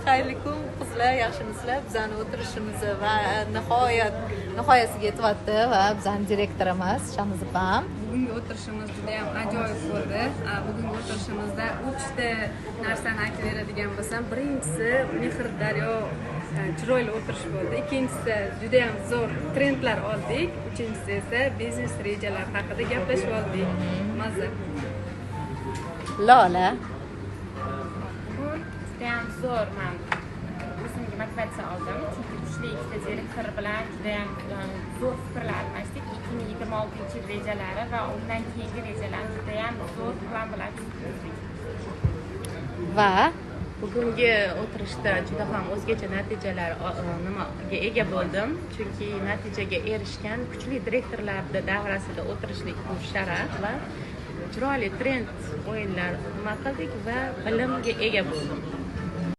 Xayrli kun qizlar, yaxshimisizlar? Bizning o'tirishimiz va nihoyasiga yetyapti va bizning direktorimiz Shamizopam. Bugungi o'tirishimiz juda ham ajoyib bo'ldi. Bugungi o'tirishimizda 3 ta narsani aytib beradigan bo'lsam, birinchisi Mehr daryo chiroyli o'tirish bo'ldi. Ikkinchisi juda ham zo'r trendlar oldik. Uchinchisi esa biznes rejalar haqida gaplashib oldik. Mazza. Lola. Juda ham zo'r men o'zimga motivatsiya oldim. Chunki kuchli ikkita direktor bilan juda ham zo'r fikrlar almashdik. 2026 rejalari va undan keyingi rejalarni juda ham zo'r plan bilan tuzdik. Va bugungi o'tirishda juda ham o'zgacha natijalar nimaga ega bo'ldim. Chunki natijaga erishgan kuchli direktorlar davrasida o'tirishlik bu sharaf va chiroyli trend o'yinlar nima qildik va bilimga ega bo'ldim.